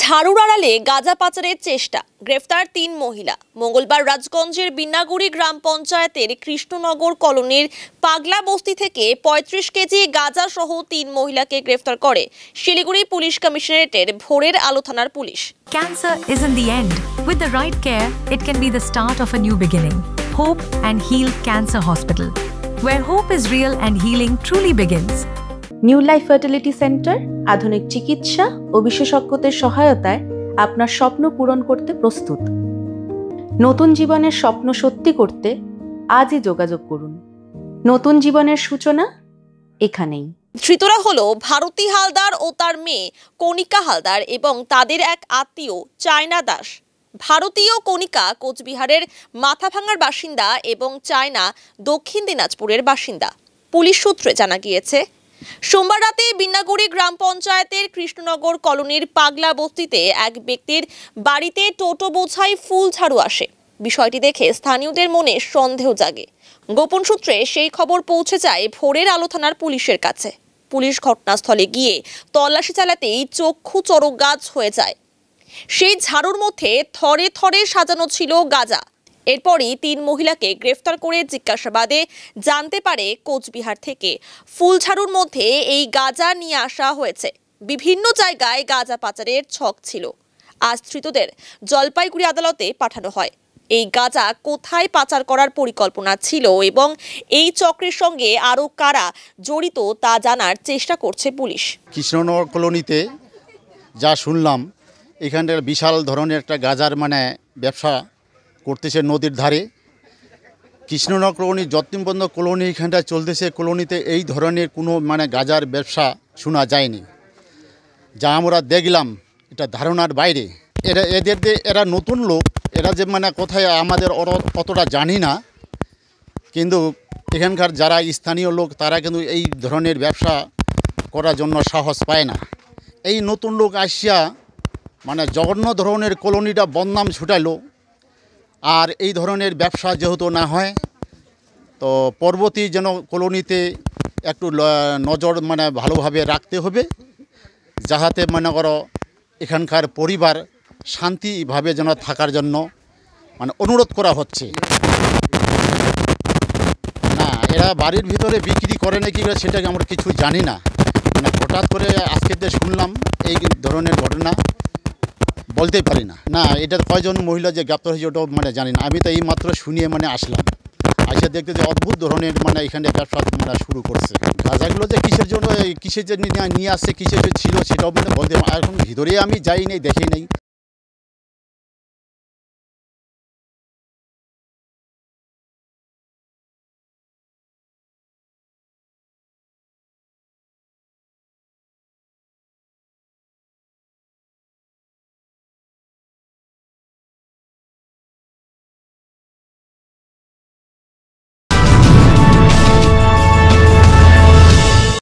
ঝাড়ুর আড়ালে গাঁজা পাচারের চেষ্টা, গ্রেফতার ৩ মহিলা। মঙ্গলবার রাজগঞ্জের বিন্নাগুড়ি গ্রাম পঞ্চায়েতের কৃষ্ণনগর কলোনির পাগলা বস্তি থেকে ৩৫ কেজি গাঁজা সহ ৩ মহিলাকে গ্রেফতার করে শিলিগুড়ি পুলিশ কমিশনারেটের ভোরের আলো থানার police. Cancer isn't the end. With the right care, it can be the start of a new beginning. Hope and Heal Cancer Hospital, where hope is real and healing truly begins. New life fertility centre আধুনিক চিকিৎসা ও বিশেষজ্ঞদের সহায়তায় আপনার স্বপ্ন পূরণ করতে প্রস্তুত। নতুন জীবনের স্বপ্ন সত্যি করতে আজই যোগাযোগ করুন। নতুন জীবনের সূচনা এখানেই। ধৃতরা হলো ভারতী হালদার ও তার মেয়ে কণিকা হালদার এবং তাদের এক আত্মীয় চায়না দাস। ভারতীয় কণিকা কোচবিহারের মাথাভাঙার বাসিন্দা এবং চায়না দক্ষিণ দিনাজপুরের বাসিন্দা। পুলিশ সূত্রে জানা গিয়েছে, সোমবার রাতে বিন্নাগুড়ি গ্রাম পঞ্চায়েতের কৃষ্ণনগর কলোনির পাগলা বস্তিতে এক ব্যক্তির বাড়িতে টোটো বোঝাই ফুল ঝাড়ু আসে। বিষয়টি দেখে স্থানীয়দের মনে সন্দেহ জাগে। গোপন সূত্রে সেই খবর পৌঁছে যায় ভোরের আলো থানার পুলিশের কাছে। পুলিশ ঘটনাস্থলে গিয়ে তল্লাশি চালাতেই চক্ষু চড়কগাছ হয়ে যায়। সেই ঝাড়ুর মধ্যে থরে থরে সাজানো ছিল গাঁজা। এরপরই ৩ মহিলাকে গ্রেফতার করে জিজ্ঞাসাবাদে জানতে পারে কোচবিহার থেকে ফুলঝাড়ুর মধ্যে এই গাঁজা নিয়ে আসা হয়েছে। বিভিন্ন জায়গায় গাঁজা পাচারের ছক ছিল। আজ ধৃতদের জলপাইগুড়ি আদালতে পাঠানো হয়। এই গাঁজা কোথায় পাচার করার পরিকল্পনা ছিল এবং এই চক্রের সঙ্গে আরও কারা জড়িত তা জানার চেষ্টা করছে পুলিশ। কৃষ্ণনগর কলোনিতে যা শুনলাম, এখানটার বিশাল ধরনের একটা গাঁজার ব্যবসা করতেছে নদীর ধারে। কৃষ্ণনগর কলোনি যতীনবন্ধ কলোনি এখানটা চলতেছে। কলোনিতে এই ধরনের কোনো গাঁজার ব্যবসা শোনা যায়নি। যা আমরা দেখলাম এটা ধারণার বাইরে। এরা নতুন লোক, এরা যে কোথায় আমাদের অতটা জানি না, কিন্তু এখানকার যারা স্থানীয় লোক তারা কিন্তু এই ধরনের ব্যবসা করার জন্য সাহস পায় না। এই নতুন লোক আসিয়া জঘন্য ধরনের কলোনিটা বদনাম ছুটাইলো। আর এই ধরনের ব্যবসা যেহেতু না হয়, তো পরবর্তী যেন কলোনিতে একটু নজর ভালোভাবে রাখতে হবে, যাহাতে করো এখানকার পরিবার শান্তিভাবে যেন থাকার জন্য অনুরোধ করা হচ্ছে। না, এরা বাড়ির ভিতরে বিক্রি করে নাকি সেটাকে আমরা কিছু জানি না। হঠাৎ করে আজকে শুনলাম এই ধরনের ঘটনা, বলতেই পারি না। না, এটা কয়জন মহিলা যে গ্রেপ্তার হয়েছে ওটাও জানি না। আমি তো এই মাত্র শুনিয়ে আসলাম। আসে দেখতে যে অদ্ভুত ধরনের এখানে ব্যবসা শুরু করছে। গাঁজাগুলো যে কিসের জন্য, কিসের যে নিয়ে আসছে, কিসের ছিল সেটাও বলতে এখন ভিতরে আমি যাই নাই, দেখি নাই।